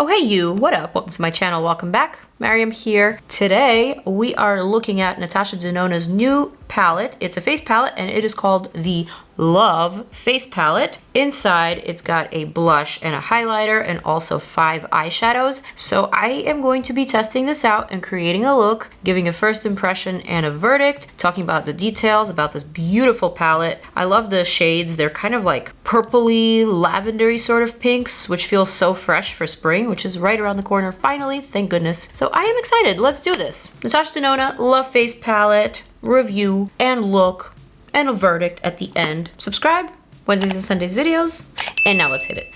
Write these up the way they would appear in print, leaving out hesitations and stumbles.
Oh hey you, what up? Welcome to my channel, welcome back. Maryam here. Today we are looking at Natasha Denona's new palette. It's a face palette and it is called the Love Face Palette. Inside it's got a blush and a highlighter and also 5 eyeshadows. So I am going to be testing this out and creating a look, giving a first impression and a verdict, talking about the details about this beautiful palette. I love the shades. They're kind of like purpley, lavendery sort of pinks, which feels so fresh for spring, which is right around the corner finally, thank goodness. So I am excited, let's do this. Natasha Denona Love Face Palette review and look and a verdict at the end. Subscribe, Wednesdays and Sundays videos, and now let's hit it.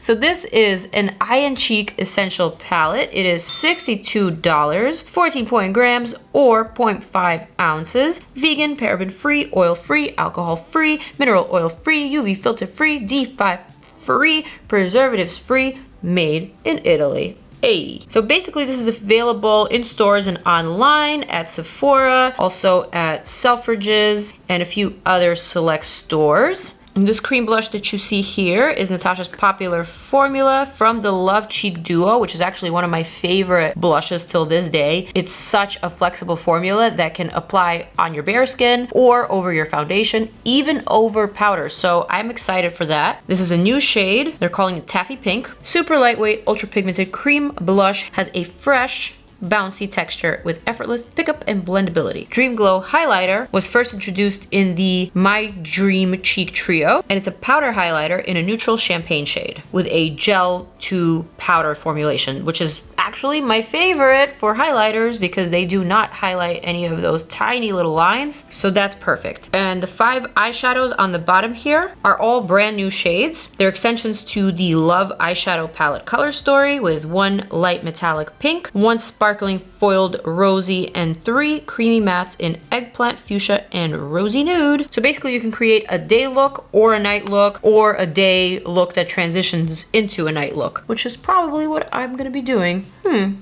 So this is an Eye and Cheek Essential Palette. It is $62, 14 grams or 0.5 ounces. Vegan, paraben free, oil free, alcohol free, mineral oil free, UV filter free, D5 free, preservatives free, made in Italy. Hey. So basically this is available in stores and online at Sephora, also at Selfridges and a few other select stores. And this cream blush that you see here is Natasha's popular formula from the Love Cheek Duo, which is actually one of my favorite blushes till this day. It's such a flexible formula that can apply on your bare skin or over your foundation, even over powder. So I'm excited for that. This is a new shade. They're calling it Taffy Pink. Super lightweight, ultra pigmented cream blush, has a fresh, bouncy texture with effortless pickup and blendability. Dream Glow highlighter was first introduced in the My Dream Cheek Trio, and it's a powder highlighter in a neutral champagne shade with a gel to powder formulation, which is actually my favorite for highlighters because they do not highlight any of those tiny little lines, so that's perfect. And the 5 eyeshadows on the bottom here are all brand new shades. They're extensions to the Love eyeshadow palette color story with 1 light metallic pink, 1 sparkling foiled rosy, and 3 creamy mattes in eggplant, fuchsia, and rosy nude. So basically you can create a day look or a night look or a day look that transitions into a night look, which is probably what I'm gonna be doing.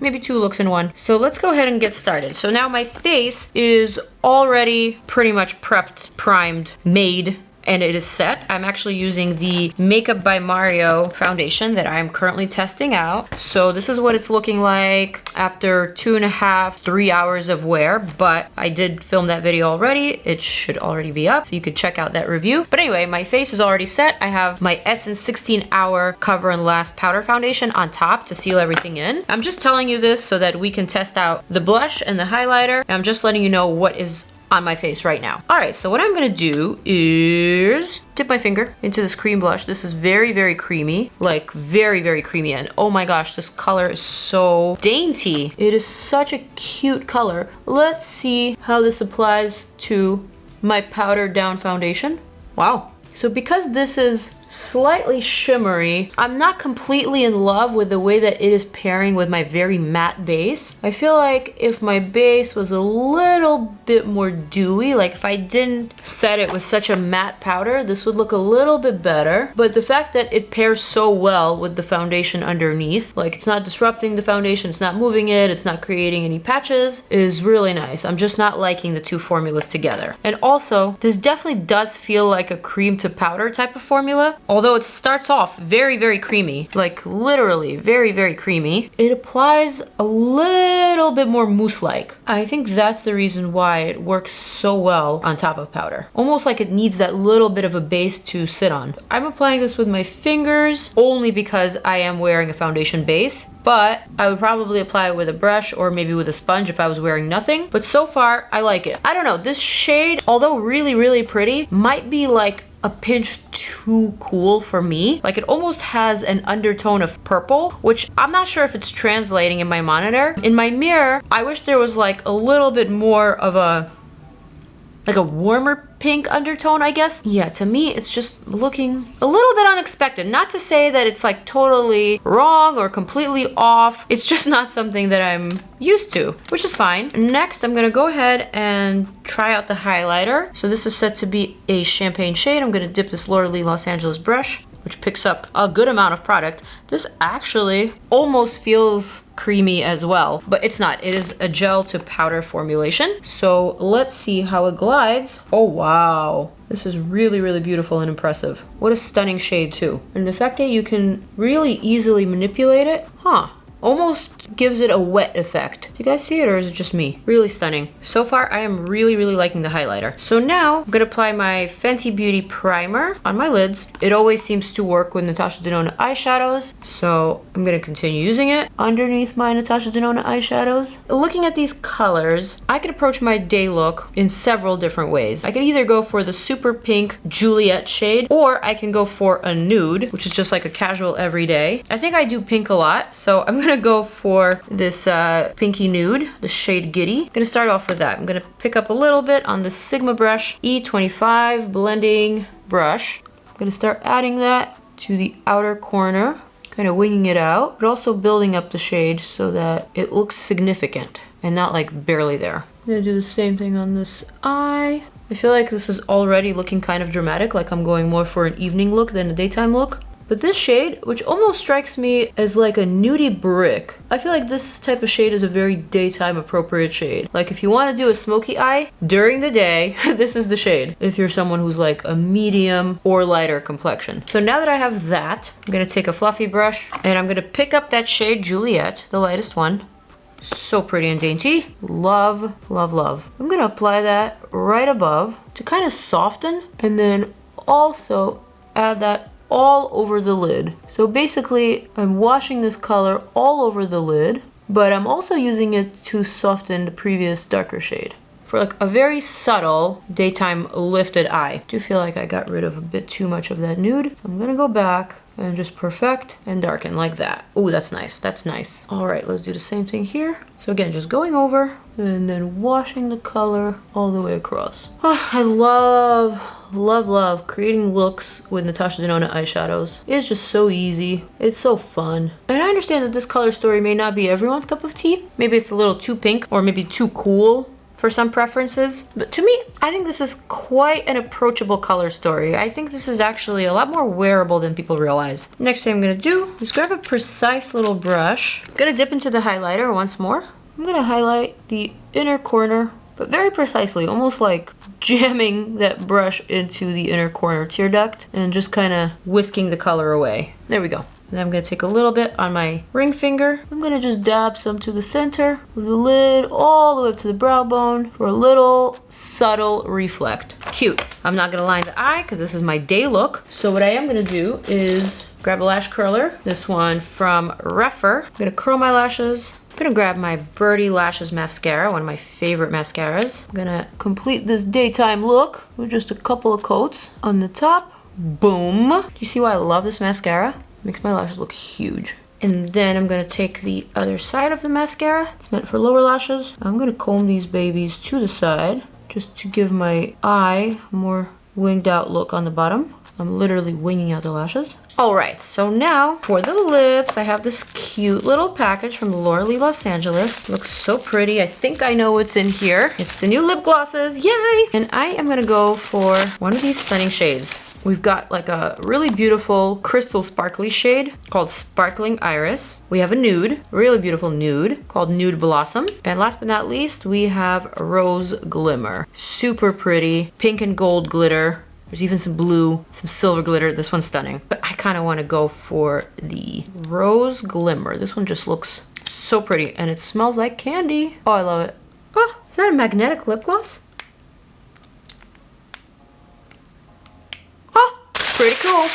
Maybe 2 looks in one. So let's go ahead and get started. So now my face is already pretty much prepped, primed, made, and it is set. I'm actually using the Makeup by Mario foundation that I'm currently testing out. So this is what it's looking like after 2.5, 3 hours of wear, but I did film that video already. It should already be up, so you could check out that review. But anyway, my face is already set. I have my Essence 16 Hour Cover and Last Powder Foundation on top to seal everything in. I'm just telling you this so that we can test out the blush and the highlighter. I'm just letting you know what is on my face right now. All right, so what I'm gonna do is dip my finger into this cream blush. This is very, very creamy, like very, very creamy. And oh my gosh, this color is so dainty. It is such a cute color. Let's see how this applies to my powdered down foundation. Wow. So because this is slightly shimmery, I'm not completely in love with the way that it is pairing with my very matte base. I feel like if my base was a little bit more dewy, like if I didn't set it with such a matte powder, this would look a little bit better. But the fact that it pairs so well with the foundation underneath, like it's not disrupting the foundation, it's not moving it, it's not creating any patches, is really nice. I'm just not liking the 2 formulas together. And also, this definitely does feel like a cream to powder type of formula. Although it starts off very, very creamy, like literally very, very creamy, it applies a little bit more mousse-like. I think that's the reason why it works so well on top of powder. Almost like it needs that little bit of a base to sit on. I'm applying this with my fingers only because I am wearing a foundation base, but I would probably apply it with a brush or maybe with a sponge if I was wearing nothing. But so far, I like it. I don't know, this shade, although really, really pretty, might be like a pinch too cool for me. Like it almost has an undertone of purple, which I'm not sure if it's translating in my monitor. In my mirror, I wish there was like a little bit more of a warmer pink undertone, I guess. Yeah, to me, it's just looking a little bit unexpected. Not to say that it's like totally wrong or completely off. It's just not something that I'm used to, which is fine. Next, I'm gonna go ahead and try out the highlighter. So this is set to be a champagne shade. I'm gonna dip this Laura Lee Los Angeles brush, which picks up a good amount of product. This actually almost feels creamy as well, but it's not. It is a gel to powder formulation. So let's see how it glides. Oh wow, This is really, really beautiful and impressive. What a stunning shade too. And the fact that you can really easily manipulate it, almost gives it a wet effect. Do you guys see it, or is it just me? Really stunning. So far, I am really, really liking the highlighter. So now I'm gonna apply my Fenty Beauty primer on my lids. It always seems to work with Natasha Denona eyeshadows, so I'm gonna continue using it underneath my Natasha Denona eyeshadows. Looking at these colors, I could approach my day look in several different ways. I could either go for the super pink Juliet shade, or I can go for a nude, which is just like a casual everyday. I think I do pink a lot, so I'm gonna go for this pinky nude, the shade Giddy. I'm gonna start off with that. I'm gonna pick up a little bit on the Sigma brush, E25 blending brush. I'm gonna start adding that to the outer corner, kind of winging it out, but also building up the shade so that it looks significant and not like barely there. I'm gonna do the same thing on this eye. I feel like this is already looking kind of dramatic, like I'm going more for an evening look than a daytime look. But this shade, which almost strikes me as like a nudie brick, I feel like this type of shade is a very daytime appropriate shade. Like if you want to do a smoky eye during the day, this is the shade. If you're someone who's like a medium or lighter complexion. So now that I have that, I'm gonna take a fluffy brush and I'm gonna pick up that shade Juliet, the lightest one. So pretty and dainty. Love, love, love. I'm gonna apply that right above to kind of soften, and then also add that all over the lid. So basically, I'm washing this color all over the lid, but I'm also using it to soften the previous darker shade for like a very subtle daytime lifted eye. I do feel like I got rid of a bit too much of that nude. So I'm gonna go back and just perfect and darken like that. Ooh, that's nice, that's nice. All right, let's do the same thing here. So again, just going over and then washing the color all the way across. Oh, I love, love, love creating looks with Natasha Denona eyeshadows. It's just so easy. It's so fun. And I understand that this color story may not be everyone's cup of tea. Maybe it's a little too pink or maybe too cool for some preferences. But to me, I think this is quite an approachable color story. I think this is actually a lot more wearable than people realize. Next thing I'm gonna do is grab a precise little brush. I'm gonna dip into the highlighter once more. I'm gonna highlight the inner corner, but very precisely, almost like jamming that brush into the inner corner tear duct and just kind of whisking the color away. There we go. Then I'm gonna take a little bit on my ring finger. I'm gonna just dab some to the center of the lid, all the way up to the brow bone for a little subtle reflect. Cute. I'm not gonna line the eye because this is my day look. So what I am gonna do is grab a lash curler. This one from Reffer. I'm gonna curl my lashes. I'm gonna grab my BIRDY Lashes mascara, one of my favorite mascaras. I'm gonna complete this daytime look with just a couple of coats on the top. Boom. Do you see why I love this mascara? Makes my lashes look huge. And then I'm gonna take the other side of the mascara. It's meant for lower lashes. I'm gonna comb these babies to the side just to give my eye a more winged out look on the bottom. I'm literally winging out the lashes. All right, so now for the lips, I have this cute little package from Laura Lee Los Angeles. It looks so pretty. I think I know what's in here. It's the new lip glosses, yay! And I am gonna go for one of these stunning shades. We've got like a really beautiful crystal sparkly shade called Sparkling Iris. We have a nude, really beautiful nude called Nude Blossom. And last but not least, we have Rose Glimmer. Super pretty, pink and gold glitter. There's even some blue, some silver glitter. This one's stunning. But I kind of want to go for the Rose Glimmer. This one just looks so pretty and it smells like candy. Oh, I love it. Oh, is that a magnetic lip gloss? Pretty cool.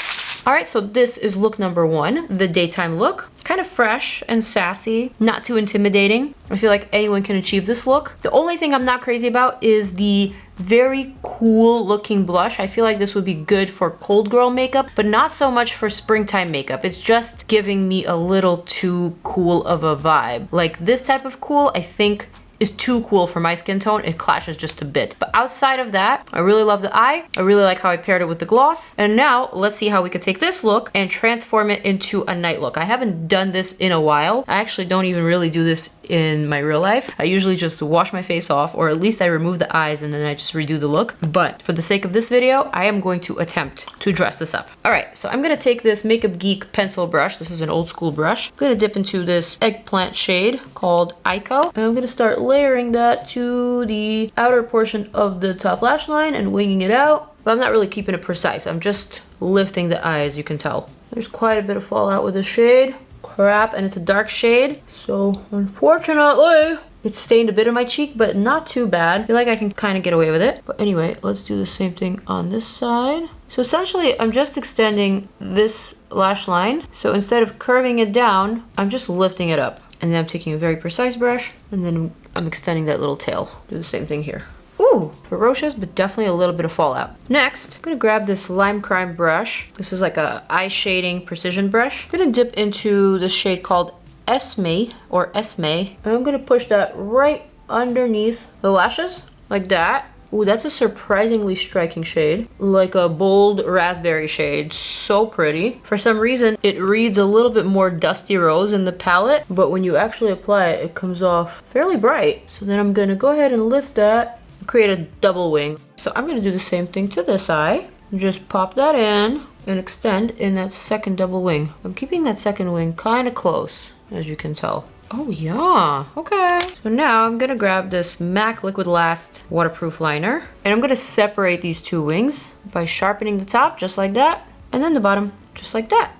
All right, so this is look number one, the daytime look. Kind of fresh and sassy, not too intimidating. I feel like anyone can achieve this look. The only thing I'm not crazy about is the very cool looking blush. I feel like this would be good for cold girl makeup, but not so much for springtime makeup. It's just giving me a little too cool of a vibe. Like this type of cool, I think is too cool for my skin tone. It clashes just a bit. But outside of that, I really love the eye. I really like how I paired it with the gloss. And now let's see how we could take this look and transform it into a night look. I haven't done this in a while. I actually don't even really do this in my real life. I usually just wash my face off, or at least I remove the eyes and then I just redo the look. But for the sake of this video, I am going to attempt to dress this up. All right, so I'm gonna take this Makeup Geek pencil brush. This is an old school brush. I'm gonna dip into this eggplant shade called Ico. And I'm gonna start layering that to the outer portion of the top lash line and winging it out. but I'm not really keeping it precise. I'm just lifting the eye, as you can tell. There's quite a bit of fallout with the shade. Crap, and it's a dark shade. So unfortunately, it stained a bit of my cheek, but not too bad. I feel like I can kind of get away with it. But anyway, let's do the same thing on this side. So essentially, I'm just extending this lash line. So instead of curving it down, I'm just lifting it up. And then I'm taking a very precise brush, and then I'm extending that little tail. Do the same thing here. Ooh, ferocious, but definitely a little bit of fallout. Next, I'm gonna grab this Lime Crime brush. This is like a eye shading precision brush. I'm gonna dip into the shade called Esme, or Esme. And I'm gonna push that right underneath the lashes, like that. Ooh, that's a surprisingly striking shade. Like a bold raspberry shade. So pretty. For some reason, it reads a little bit more dusty rose in the palette, but when you actually apply it, it comes off fairly bright. So then I'm gonna go ahead and lift that, create a double wing. So I'm gonna do the same thing to this eye. Just pop that in and extend in that second double wing. I'm keeping that second wing kind of close, as you can tell. Oh yeah, okay. So now I'm gonna grab this MAC Liquid Last waterproof liner, and I'm gonna separate these two wings by sharpening the top just like that, and then the bottom just like that.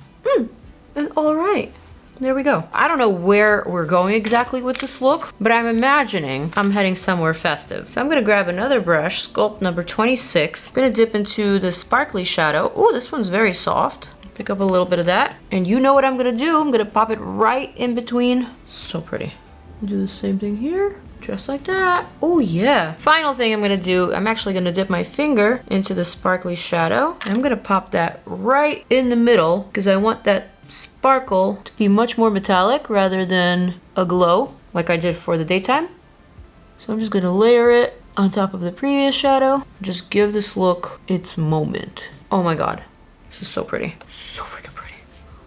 And all right. There we go. I don't know where we're going exactly with this look, but I'm imagining I'm heading somewhere festive. So I'm gonna grab another brush, Sculpt number 26. I'm gonna dip into the sparkly shadow. Oh, this one's very soft. Pick up a little bit of that. And you know what I'm gonna do. I'm gonna pop it right in between. So pretty. Do the same thing here. Just like that. Oh yeah. Final thing I'm gonna do, I'm actually gonna dip my finger into the sparkly shadow. And I'm gonna pop that right in the middle because I want that sparkle to be much more metallic rather than a glow like I did for the daytime. So I'm just gonna layer it on top of the previous shadow. Just give this look its moment. Oh my god. This is so pretty. So freaking pretty.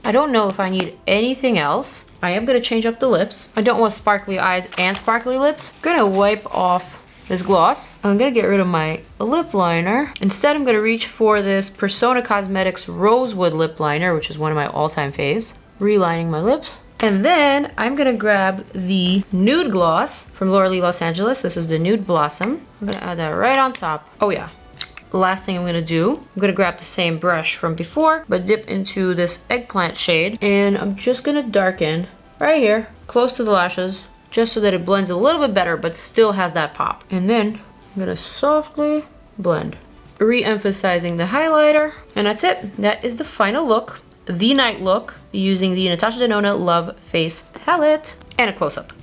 I don't know if I need anything else. I am gonna change up the lips. I don't want sparkly eyes and sparkly lips. I'm gonna wipe off this gloss. I'm gonna get rid of my lip liner. Instead, I'm gonna reach for this Persona Cosmetics Rosewood Lip Liner, which is one of my all-time faves. Relining my lips. And then I'm gonna grab the Nude gloss from Laura Lee Los Angeles. This is the Nude Blossom. I'm gonna add that right on top. Oh yeah. Last thing I'm gonna do, I'm gonna grab the same brush from before, but dip into this eggplant shade. And I'm just gonna darken right here, close to the lashes, just so that it blends a little bit better, but still has that pop. And then I'm gonna softly blend, re-emphasizing the highlighter. And that's it. That is the final look, the night look, using the Natasha Denona Love Face Palette and a close-up.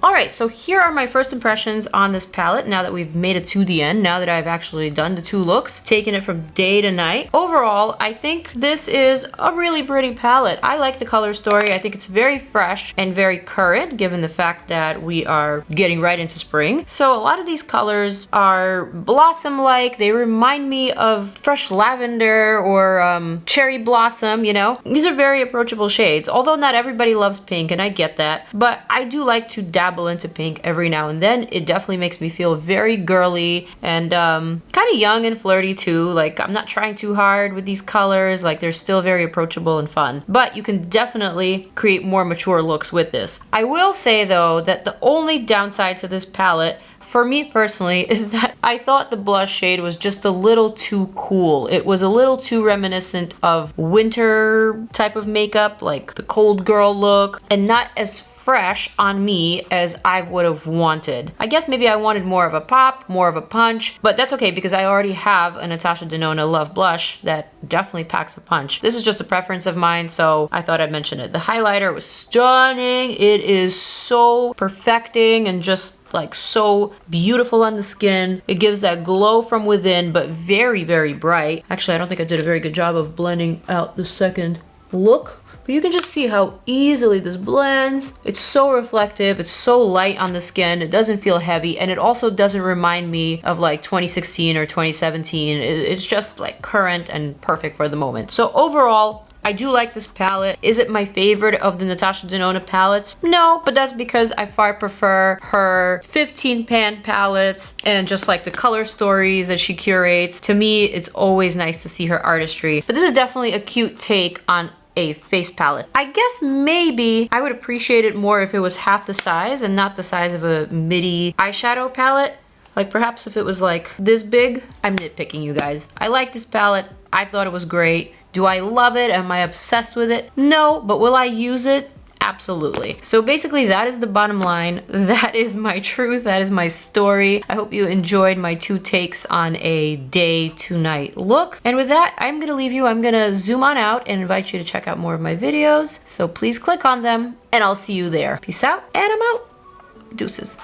Alright, so here are my first impressions on this palette now that we've made it to the end, now that I've actually done the two looks, taken it from day to night. Overall, I think this is a really pretty palette. I like the color story. I think it's very fresh and very current, given the fact that we are getting right into spring. So a lot of these colors are blossom-like. They remind me of fresh lavender or cherry blossom, you know? These are very approachable shades, although not everybody loves pink, and I get that. But I do like to dabble into pink every now and then. It definitely makes me feel very girly and kind of young and flirty too. Like, I'm not trying too hard with these colors. Like, they're still very approachable and fun. But you can definitely create more mature looks with this. I will say though that the only downside to this palette for me personally is that I thought the blush shade was just a little too cool. It was a little too reminiscent of winter type of makeup, like the cold girl look, and not as fresh on me as I would have wanted. I guess maybe I wanted more of a pop, more of a punch, but that's okay because I already have a Natasha Denona Love Blush that definitely packs a punch. This is just a preference of mine, so I thought I'd mention it. The highlighter was stunning. It is so perfecting and just like so beautiful on the skin. It gives that glow from within, but very, very bright. Actually, I don't think I did a very good job of blending out the second look. But you can just see how easily this blends. It's so reflective, it's so light on the skin, it doesn't feel heavy, and it also doesn't remind me of like 2016 or 2017. It's just like current and perfect for the moment. So overall, I do like this palette. Is it my favorite of the Natasha Denona palettes? No, but that's because I far prefer her 15 pan palettes and just like the color stories that she curates. To me, it's always nice to see her artistry. But this is definitely a cute take on a face palette. I guess maybe I would appreciate it more if it was half the size and not the size of a midi eyeshadow palette. Like perhaps if it was like this big. I'm nitpicking, you guys. I like this palette. I thought it was great. Do I love it? Am I obsessed with it? No, but will I use it? Absolutely. So basically that is the bottom line. That is my truth. That is my story. I hope you enjoyed my 2 takes on a day to night look. And with that, I'm gonna leave you. I'm gonna zoom on out and invite you to check out more of my videos. So please click on them and I'll see you there. Peace out, and I'm out. Deuces.